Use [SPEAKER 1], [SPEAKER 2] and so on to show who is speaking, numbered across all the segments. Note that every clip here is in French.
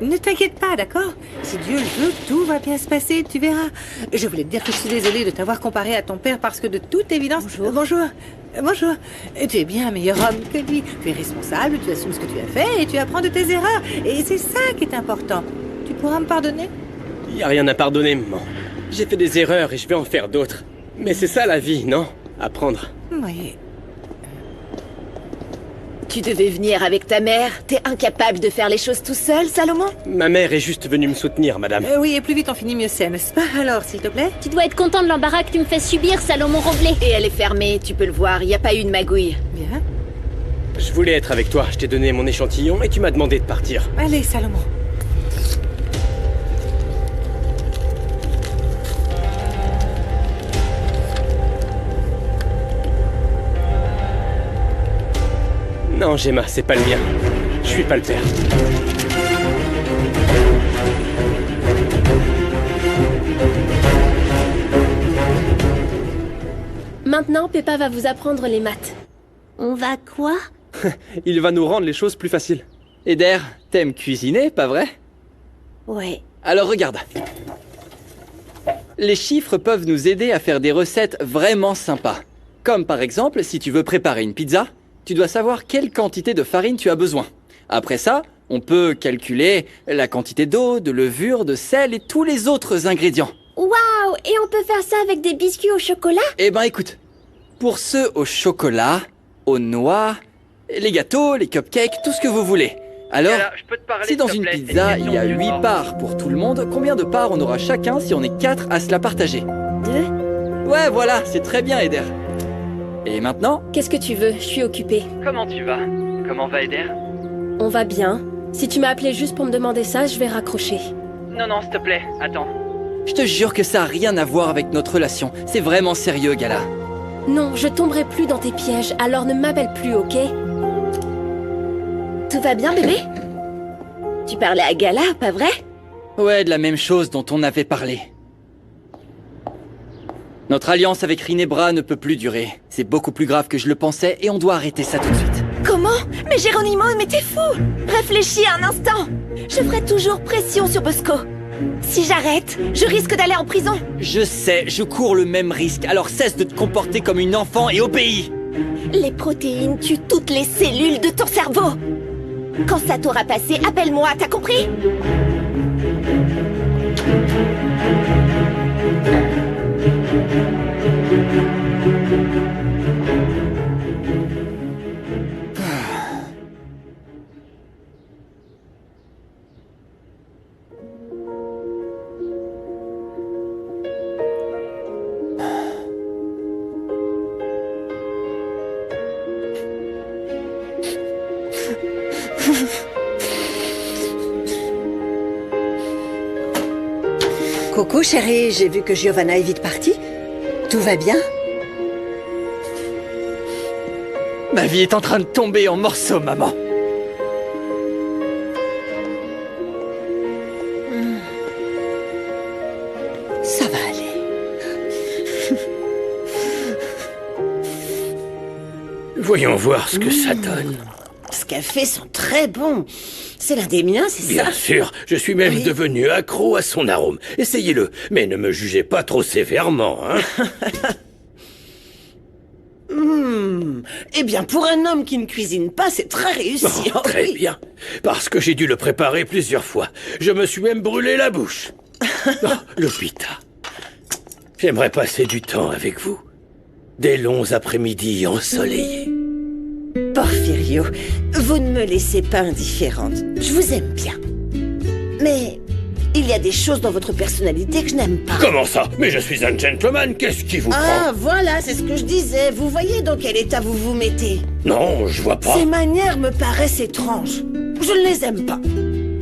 [SPEAKER 1] Ne t'inquiète pas, d'accord? Si Dieu le veut, tout va bien se passer, tu verras. Je voulais te dire que je suis désolée de t'avoir comparé à ton père parce que de toute évidence...
[SPEAKER 2] Bonjour.
[SPEAKER 1] Bonjour. Tu es bien un meilleur homme que lui. Tu es responsable, tu assumes ce que tu as fait et tu apprends de tes erreurs. Et c'est ça qui est important. Tu pourras me pardonner?
[SPEAKER 3] Il n'y a rien à pardonner, maman. J'ai fait des erreurs et je vais en faire d'autres. Mais c'est ça la vie, non? Apprendre.
[SPEAKER 1] Oui.
[SPEAKER 2] Tu devais venir avec ta mère. T'es incapable de faire les choses tout seul, Salomon?
[SPEAKER 3] Ma mère est juste venue me soutenir, madame.
[SPEAKER 1] Oui, et plus vite on finit, mieux c'est, n'est-ce pas? Alors, s'il te plaît?
[SPEAKER 4] Tu dois être content de l'embarras que tu me fais subir, Salomon Roblet.
[SPEAKER 2] Et elle est fermée, tu peux le voir, y a pas eu de magouille.
[SPEAKER 1] Bien.
[SPEAKER 3] Je voulais être avec toi, je t'ai donné mon échantillon et tu m'as demandé de partir.
[SPEAKER 1] Allez, Salomon.
[SPEAKER 3] Non, Gemma, c'est pas le mien. Je suis pas le père.
[SPEAKER 4] Maintenant, Peppa va vous apprendre les maths. On va quoi?
[SPEAKER 3] Il va nous rendre les choses plus faciles.
[SPEAKER 5] Eder, t'aimes cuisiner, pas vrai?
[SPEAKER 4] Ouais.
[SPEAKER 5] Alors regarde. Les chiffres peuvent nous aider à faire des recettes vraiment sympas. Comme par exemple, si tu veux préparer une pizza, tu dois savoir quelle quantité de farine tu as besoin. Après ça, on peut calculer la quantité d'eau, de levure, de sel et tous les autres ingrédients.
[SPEAKER 4] Waouh! Et on peut faire ça avec des biscuits au chocolat?
[SPEAKER 5] Eh ben écoute, pour ceux au chocolat, aux noix, les gâteaux, les cupcakes, tout ce que vous voulez. Alors, si dans une pizza, il y a 8 parts pour tout le monde, combien de parts on aura chacun si on est 4 à se la partager?
[SPEAKER 4] 2.
[SPEAKER 5] Ouais, voilà, c'est très bien, Eder. Et maintenant?
[SPEAKER 4] Qu'est-ce que tu veux? Je suis occupée.
[SPEAKER 5] Comment tu vas? Comment va Eder?
[SPEAKER 4] On va bien. Si tu m'as appelé juste pour me demander ça, je vais raccrocher.
[SPEAKER 5] Non, s'il te plaît, attends. Je te jure que ça a rien à voir avec notre relation. C'est vraiment sérieux, Gala.
[SPEAKER 4] Non, je tomberai plus dans tes pièges, alors ne m'appelle plus, ok?
[SPEAKER 2] Tout va bien, bébé? Tu parlais à Gala, pas vrai?
[SPEAKER 5] Ouais, de la même chose dont on avait parlé. Notre alliance avec Rinebra ne peut plus durer. C'est beaucoup plus grave que je le pensais et on doit arrêter ça tout de suite.
[SPEAKER 2] Comment? Mais Geronimo, mais t'es fou! Réfléchis un instant! Je ferai toujours pression sur Bosco. Si j'arrête, je risque d'aller en prison.
[SPEAKER 5] Je sais, je cours le même risque, alors cesse de te comporter comme une enfant et obéis!
[SPEAKER 2] Les protéines tuent toutes les cellules de ton cerveau. Quand ça t'aura passé, appelle-moi, t'as compris?
[SPEAKER 6] Coucou chérie, j'ai vu que Giovanna est vite partie. Tout va bien?
[SPEAKER 5] Ma vie est en train de tomber en morceaux, maman.
[SPEAKER 6] Ça va aller.
[SPEAKER 7] Voyons voir ce que ça donne.
[SPEAKER 6] Ce café sent très bon. C'est l'un des miens, c'est ça?
[SPEAKER 7] Bien sûr, je suis même
[SPEAKER 6] Oui.
[SPEAKER 7] devenu accro à son arôme. Essayez-le, mais ne me jugez pas trop sévèrement, hein.
[SPEAKER 6] Eh bien, pour un homme qui ne cuisine pas, c'est très réussi.
[SPEAKER 7] Oh, très
[SPEAKER 6] oui.
[SPEAKER 7] bien. Parce que j'ai dû le préparer plusieurs fois. Je me suis même brûlé la bouche. Oh, Lupita. J'aimerais passer du temps avec vous. Des longs après-midi ensoleillés.
[SPEAKER 6] Porfirio, vous ne me laissez pas indifférente. Je vous aime bien. Mais il y a des choses dans votre personnalité que je n'aime pas.
[SPEAKER 7] Comment ça? Mais je suis un gentleman, qu'est-ce qui vous prend?
[SPEAKER 6] Ah, voilà, c'est ce que je disais. Vous voyez dans quel état vous vous mettez.
[SPEAKER 7] Non, je vois pas.
[SPEAKER 6] Ces manières me paraissent étranges. Je ne les aime pas.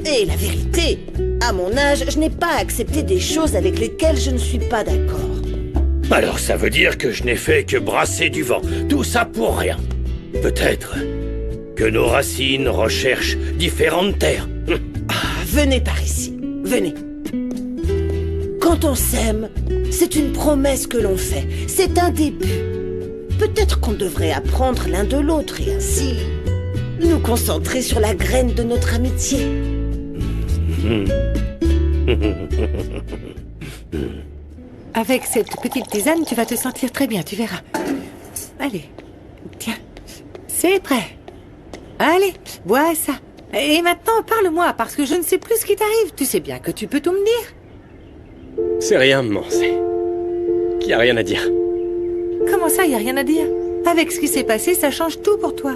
[SPEAKER 6] Et la vérité, à mon âge, je n'ai pas accepté des choses avec lesquelles je ne suis pas d'accord.
[SPEAKER 7] Alors ça veut dire que je n'ai fait que brasser du vent. Tout ça pour rien. Peut-être que nos racines recherchent différentes terres.
[SPEAKER 6] Venez par ici. Venez. Quand on s'aime, c'est une promesse que l'on fait. C'est un début. Peut-être qu'on devrait apprendre l'un de l'autre et ainsi nous concentrer sur la graine de notre amitié.
[SPEAKER 1] Avec cette petite tisane, tu vas te sentir très bien, tu verras. Allez, tiens, c'est prêt. Allez, bois ça. Et maintenant, parle-moi, parce que je ne sais plus ce qui t'arrive. Tu sais bien que tu peux tout me dire.
[SPEAKER 3] C'est rien, maman, c'est... qu'il y a rien à dire.
[SPEAKER 1] Comment ça, y a rien à dire? Avec ce qui s'est passé, ça change tout pour toi.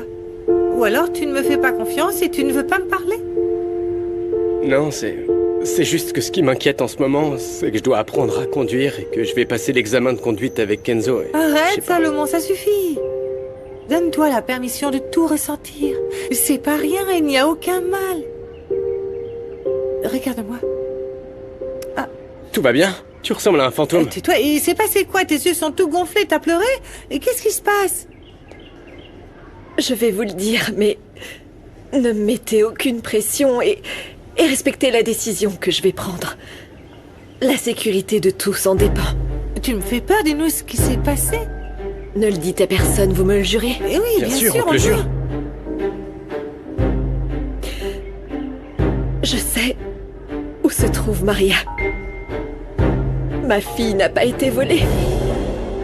[SPEAKER 1] Ou alors tu ne me fais pas confiance et tu ne veux pas me parler?
[SPEAKER 3] Non, c'est juste que ce qui m'inquiète en ce moment, c'est que je dois apprendre à conduire et que je vais passer l'examen de conduite avec Kenzo. Et je sais
[SPEAKER 1] Arrête,
[SPEAKER 3] pas.
[SPEAKER 1] Salomon, ça suffit. Donne-toi la permission de tout ressentir. C'est pas rien, il n'y a aucun mal. Regarde-moi.
[SPEAKER 3] Tout va bien? Tu ressembles à un fantôme.
[SPEAKER 1] Tais-toi, il s'est passé quoi? Tes yeux sont tout gonflés, t'as pleuré? Et qu'est-ce qui se passe?
[SPEAKER 2] Je vais vous le dire, mais ne mettez aucune pression et respectez la décision que je vais prendre. La sécurité de tous en dépend.
[SPEAKER 1] Tu me fais peur, dis-nous ce qui s'est passé.
[SPEAKER 2] Ne le dites à personne, vous me le jurez?
[SPEAKER 1] Eh oui, bien sûr,
[SPEAKER 3] on te le jure.
[SPEAKER 2] Je sais où se trouve Maria. Ma fille n'a pas été volée.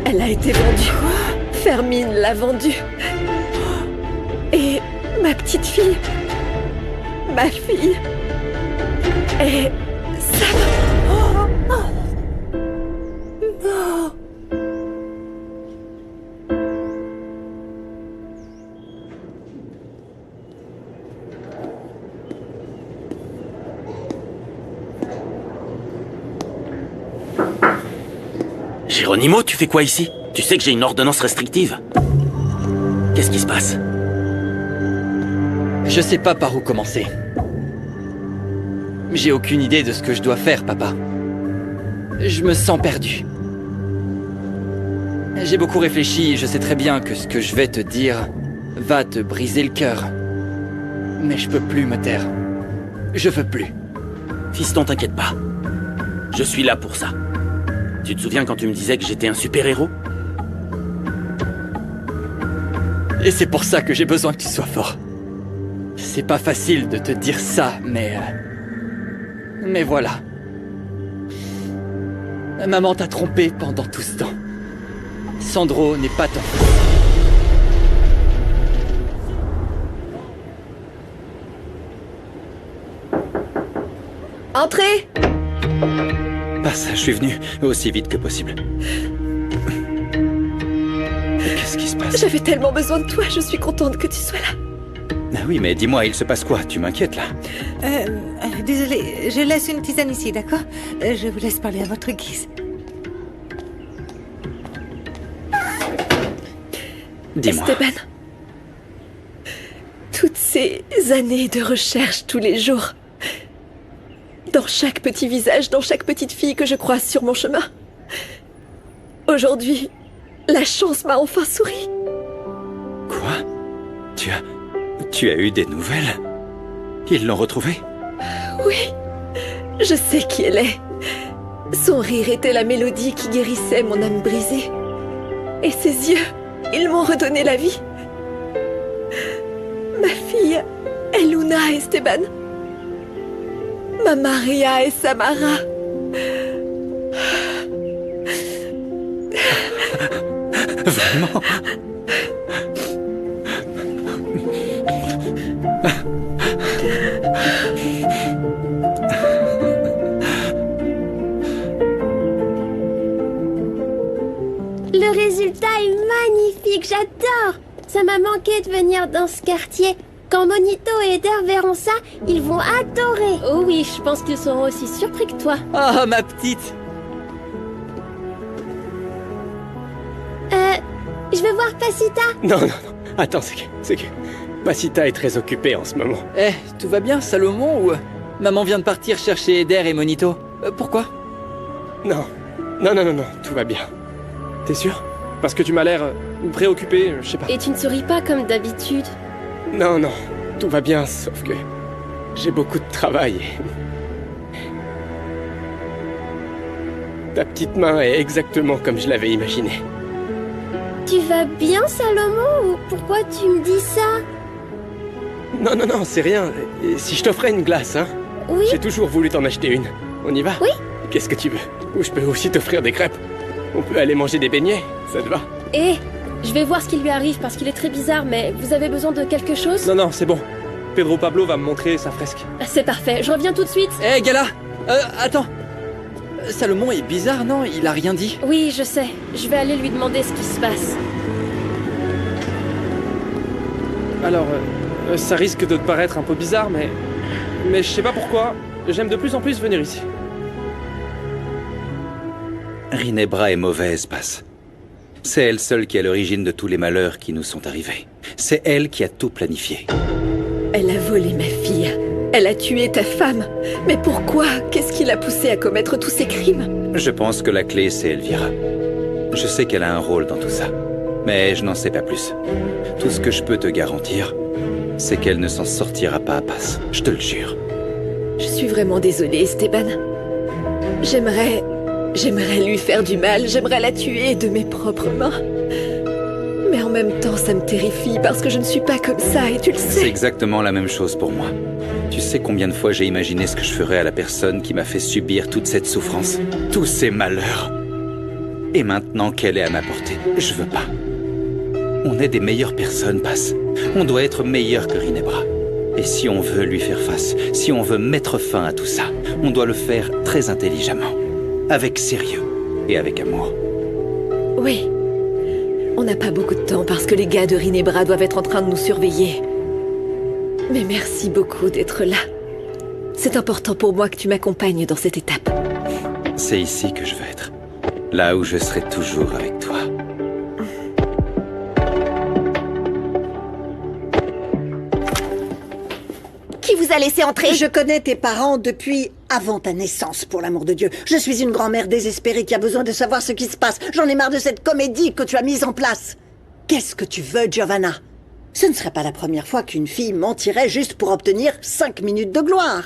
[SPEAKER 2] Elle a été vendue. Fermine l'a vendue. Et ma petite fille, ma fille, est Sam.
[SPEAKER 8] Geronimo, tu fais quoi ici? Tu sais que j'ai une ordonnance restrictive. Qu'est-ce qui se passe?
[SPEAKER 5] Je sais pas par où commencer. J'ai aucune idée de ce que je dois faire, papa. Je me sens perdu. J'ai beaucoup réfléchi et je sais très bien que ce que je vais te dire va te briser le cœur. Mais je peux plus me taire. Je veux plus.
[SPEAKER 8] Fiston, t'inquiète pas. Je suis là pour ça. Tu te souviens quand tu me disais que j'étais un super-héros?
[SPEAKER 5] Et c'est pour ça que j'ai besoin que tu sois fort. C'est pas facile de te dire ça, mais voilà. Maman t'a trompé pendant tout ce temps. Sandro n'est pas ton fils.
[SPEAKER 2] Entrez!
[SPEAKER 9] Passe, je suis venu aussi vite que possible. Qu'est-ce qui se passe?
[SPEAKER 2] J'avais tellement besoin de toi, je suis contente que tu sois là.
[SPEAKER 9] Ah oui, mais dis-moi, il se passe quoi? Tu m'inquiètes là.
[SPEAKER 1] Désolée, je laisse une tisane ici, d'accord? Je vous laisse parler à votre guise.
[SPEAKER 9] Dis-moi.
[SPEAKER 2] Esteban, toutes ces années de recherche tous les jours, dans chaque petit visage, dans chaque petite fille que je croise sur mon chemin, aujourd'hui, la chance m'a enfin souri.
[SPEAKER 9] Quoi? Tu as eu des nouvelles? Ils l'ont retrouvée?
[SPEAKER 2] Oui, je sais qui elle est. Son rire était la mélodie qui guérissait mon âme brisée. Et ses yeux, ils m'ont redonné la vie. Ma fille est Luna, Esteban. Ma Maria est Samara.
[SPEAKER 9] Vraiment?
[SPEAKER 4] Le résultat est magnifique, j'adore. Ça m'a manqué de venir dans ce quartier. Quand Monito et Eder verront ça, ils vont adorer. Oh oui, je pense qu'ils seront aussi surpris que toi.
[SPEAKER 5] Ah, ma petite!
[SPEAKER 4] Je vais voir Pasita.
[SPEAKER 3] Non. Attends, c'est que... Pasita est très occupée en ce moment.
[SPEAKER 5] Eh, tout va bien, Salomon, ou... Maman vient de partir chercher Eder et Monito. Pourquoi?
[SPEAKER 3] Non, tout va bien. T'es sûr?
[SPEAKER 10] Parce que tu m'as l'air préoccupé, je sais pas.
[SPEAKER 4] Et tu ne souris pas comme d'habitude.
[SPEAKER 3] Non, tout va bien, sauf que... j'ai beaucoup de travail. Ta petite main est exactement comme je l'avais imaginé.
[SPEAKER 4] Tu vas bien, Salomon, ou pourquoi tu me dis ça?
[SPEAKER 3] Non, c'est rien. Et si je t'offrais une glace, hein?
[SPEAKER 4] Oui.
[SPEAKER 3] J'ai toujours voulu t'en acheter une. On y va?
[SPEAKER 4] Oui.
[SPEAKER 3] Qu'est-ce que tu veux? Ou je peux aussi t'offrir des crêpes. On peut aller manger des beignets, ça te va?
[SPEAKER 4] Et je vais voir ce qui lui arrive parce qu'il est très bizarre, mais vous avez besoin de quelque chose?
[SPEAKER 10] Non, c'est bon. Pedro Pablo va me montrer sa fresque.
[SPEAKER 4] C'est parfait, je reviens tout de suite.
[SPEAKER 5] Hé, Gala attends. Salomon est bizarre, non? Il a rien dit.
[SPEAKER 4] Oui, je sais. Je vais aller lui demander ce qui se passe.
[SPEAKER 10] Alors, ça risque de te paraître un peu bizarre, mais je sais pas pourquoi. J'aime de plus en plus venir ici.
[SPEAKER 9] Rinebra est mauvaise, Passe. C'est elle seule qui est à l'origine de tous les malheurs qui nous sont arrivés. C'est elle qui a tout planifié.
[SPEAKER 2] Elle a volé ma fille. Elle a tué ta femme. Mais pourquoi? Qu'est-ce qui l'a poussée à commettre tous ces crimes?
[SPEAKER 9] Je pense que la clé, c'est Elvira. Je sais qu'elle a un rôle dans tout ça, mais je n'en sais pas plus. Tout ce que je peux te garantir, c'est qu'elle ne s'en sortira pas à Passe. Je te le jure.
[SPEAKER 2] Je suis vraiment désolée, Esteban. J'aimerais lui faire du mal, j'aimerais la tuer de mes propres mains. Mais en même temps, ça me terrifie parce que je ne suis pas comme ça et tu le sais.
[SPEAKER 9] C'est exactement la même chose pour moi. Tu sais combien de fois j'ai imaginé ce que je ferais à la personne qui m'a fait subir toute cette souffrance, tous ces malheurs. Et maintenant qu'elle est à ma portée, je veux pas. On est des meilleures personnes, Passe. On doit être meilleurs que Rinebra. Et si on veut lui faire face, si on veut mettre fin à tout ça, on doit le faire très intelligemment, avec sérieux et avec amour.
[SPEAKER 2] Oui. On n'a pas beaucoup de temps parce que les gars de Rinebra doivent être en train de nous surveiller. Mais merci beaucoup d'être là. C'est important pour moi que tu m'accompagnes dans cette étape.
[SPEAKER 9] C'est ici que je veux être. Là où je serai toujours avec toi.
[SPEAKER 11] Qui vous a laissé entrer?
[SPEAKER 6] Je connais tes parents depuis avant ta naissance, pour l'amour de Dieu. Je suis une grand-mère désespérée qui a besoin de savoir ce qui se passe. J'en ai marre de cette comédie que tu as mise en place. Qu'est-ce que tu veux, Giovanna? Ce ne serait pas la première fois qu'une fille mentirait juste pour obtenir 5 minutes de gloire.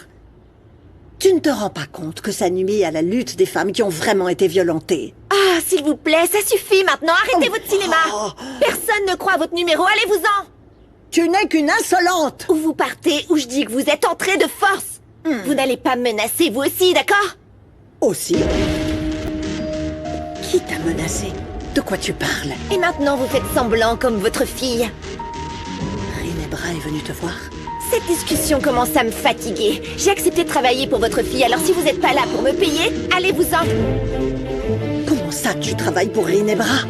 [SPEAKER 6] Tu ne te rends pas compte que ça nuit à la lutte des femmes qui ont vraiment été violentées.
[SPEAKER 11] Ah, s'il vous plaît, ça suffit maintenant. Arrêtez votre cinéma. Personne ne croit à votre numéro, allez-vous-en.
[SPEAKER 6] Tu n'es qu'une insolente.
[SPEAKER 11] Ou vous partez, ou je dis que vous êtes entrée de force. Vous n'allez pas me menacer, vous aussi, d'accord?
[SPEAKER 6] Aussi? Qui t'a menacé? De quoi tu parles?
[SPEAKER 11] Et maintenant, vous faites semblant comme votre fille.
[SPEAKER 6] Rinebra est venue te voir?
[SPEAKER 11] Cette discussion commence à me fatiguer. J'ai accepté de travailler pour votre fille, alors si vous n'êtes pas là pour me payer, allez-vous-en.
[SPEAKER 6] Comment ça, tu travailles pour Rinebra?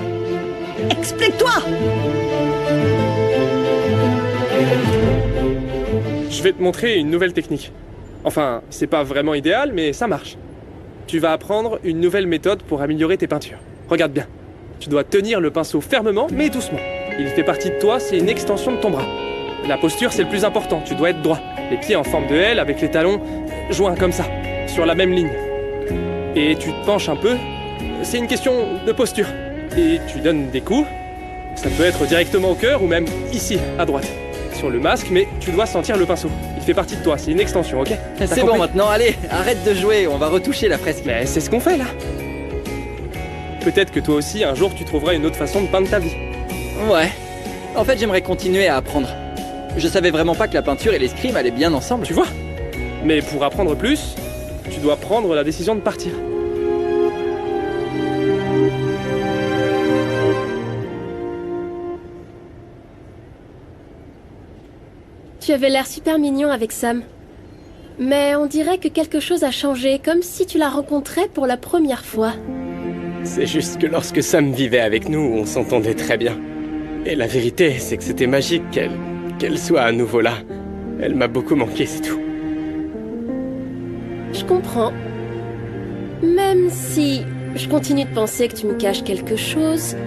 [SPEAKER 6] Explique-toi!
[SPEAKER 10] Je vais te montrer une nouvelle technique. Enfin, c'est pas vraiment idéal, mais ça marche. Tu vas apprendre une nouvelle méthode pour améliorer tes peintures. Regarde bien. Tu dois tenir le pinceau fermement, mais doucement. Il fait partie de toi, c'est une extension de ton bras. La posture, c'est le plus important, tu dois être droit. Les pieds en forme de L avec les talons joints comme ça, sur la même ligne. Et tu te penches un peu, c'est une question de posture. Et tu donnes des coups, ça peut être directement au cœur ou même ici, à droite. Sur le masque, mais tu dois sentir le pinceau. Il fait partie de toi, c'est une extension, ok?
[SPEAKER 5] C'est bon maintenant, allez, arrête de jouer, on va retoucher la fresque.
[SPEAKER 10] Mais c'est ce qu'on fait là. Peut-être que toi aussi, un jour, tu trouveras une autre façon de peindre ta vie.
[SPEAKER 5] Ouais. En fait, j'aimerais continuer à apprendre. Je savais vraiment pas que la peinture et l'escrime allaient bien ensemble.
[SPEAKER 10] Tu vois? Mais pour apprendre plus, tu dois prendre la décision de partir.
[SPEAKER 4] Tu avais l'air super mignon avec Sam. Mais on dirait que quelque chose a changé, comme si tu la rencontrais pour la première fois.
[SPEAKER 3] C'est juste que lorsque Sam vivait avec nous, on s'entendait très bien. Et la vérité, c'est que c'était magique qu'elle soit à nouveau là. Elle m'a beaucoup manqué, c'est tout.
[SPEAKER 4] Je comprends. Même si je continue de penser que tu me caches quelque chose.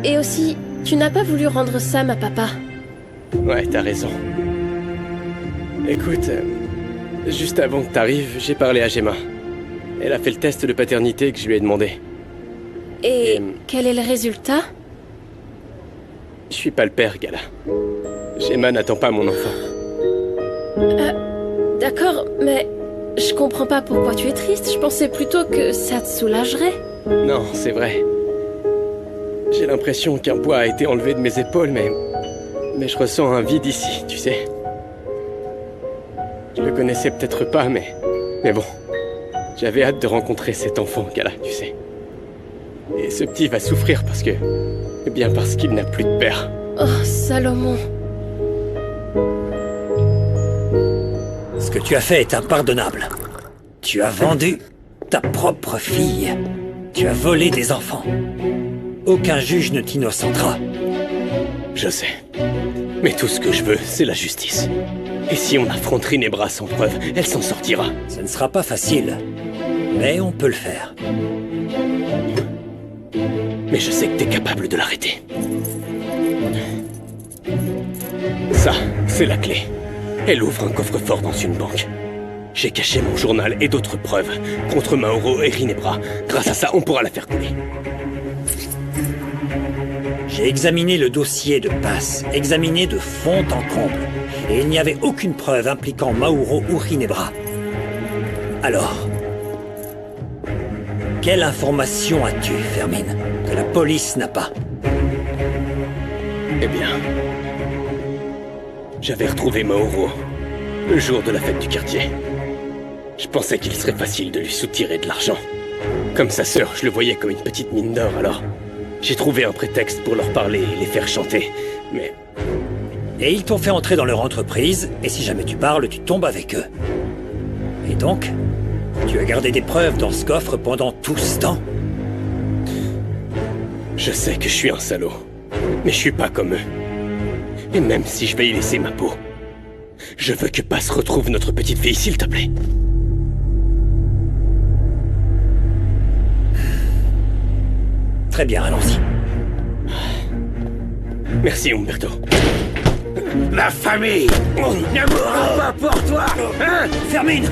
[SPEAKER 4] Et aussi, tu n'as pas voulu rendre Sam à papa.
[SPEAKER 3] Ouais, t'as raison. Écoute, juste avant que t'arrives, j'ai parlé à Gemma. Elle a fait le test de paternité que je lui ai demandé.
[SPEAKER 4] Et quel est le résultat?
[SPEAKER 3] Je suis pas le père, Gala. Gemma n'attend pas mon enfant.
[SPEAKER 4] D'accord, mais je comprends pas pourquoi tu es triste. Je pensais plutôt que ça te soulagerait.
[SPEAKER 3] Non, c'est vrai. J'ai l'impression qu'un poids a été enlevé de mes épaules, mais je ressens un vide ici, tu sais. Je le connaissais peut-être pas, mais bon. J'avais hâte de rencontrer cet enfant qu'elle a, tu sais. Et ce petit va souffrir parce que... Eh bien parce qu'il n'a plus de père.
[SPEAKER 2] Oh, Salomon.
[SPEAKER 12] Ce que tu as fait est impardonnable. Tu as vendu ta propre fille. Tu as volé des enfants. Aucun juge ne t'innocentera.
[SPEAKER 3] Je sais. Mais tout ce que je veux, c'est la justice. Et si on affronte Rinebra sans preuve, elle s'en sortira.
[SPEAKER 12] Ce ne sera pas facile, mais on peut le faire.
[SPEAKER 3] Mais je sais que t'es capable de l'arrêter. Ça, c'est la clé. Elle ouvre un coffre-fort dans une banque. J'ai caché mon journal et d'autres preuves contre Mauro et Rinebra. Grâce à ça, on pourra la faire couler.
[SPEAKER 12] J'ai examiné le dossier de Passe, examiné de fond en comble, et il n'y avait aucune preuve impliquant Mauro ou Rinebra. Alors, quelle information as-tu, Fermine, que la police n'a pas?
[SPEAKER 3] Eh bien... J'avais retrouvé Mauro, le jour de la fête du quartier. Je pensais qu'il serait facile de lui soutirer de l'argent. Comme sa sœur, je le voyais comme une petite mine d'or, alors... J'ai trouvé un prétexte pour leur parler et les faire chanter, mais...
[SPEAKER 12] Et ils t'ont fait entrer dans leur entreprise, et si jamais tu parles, tu tombes avec eux. Et donc, tu as gardé des preuves dans ce coffre pendant tout ce temps?
[SPEAKER 3] Je sais que je suis un salaud, mais je suis pas comme eux. Et même si je vais y laisser ma peau, je veux que Passe retrouve notre petite fille, s'il te plaît.
[SPEAKER 12] Très bien, allons-y.
[SPEAKER 3] Merci, Umberto.
[SPEAKER 7] La famille ne mourra pas pour toi, hein?
[SPEAKER 12] Fermine!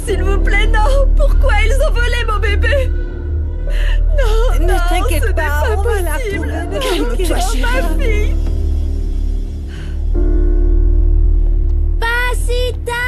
[SPEAKER 2] S'il vous plaît, non! Pourquoi ils ont volé mon bébé? Non,
[SPEAKER 1] ne t'inquiète pas,
[SPEAKER 2] ce
[SPEAKER 1] on va
[SPEAKER 2] n'est
[SPEAKER 1] la
[SPEAKER 2] pas possible!
[SPEAKER 1] retrouver. Calme-toi,
[SPEAKER 2] Non,
[SPEAKER 1] chérie.
[SPEAKER 2] ma fille!
[SPEAKER 4] Pasita!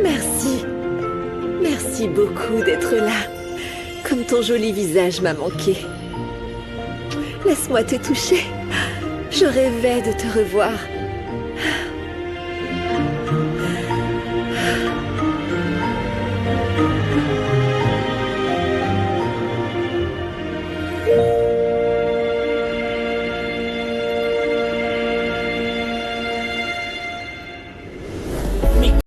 [SPEAKER 2] Merci. Merci beaucoup d'être là. Comme ton joli visage m'a manqué. Laisse-moi te toucher. Je rêvais de te revoir.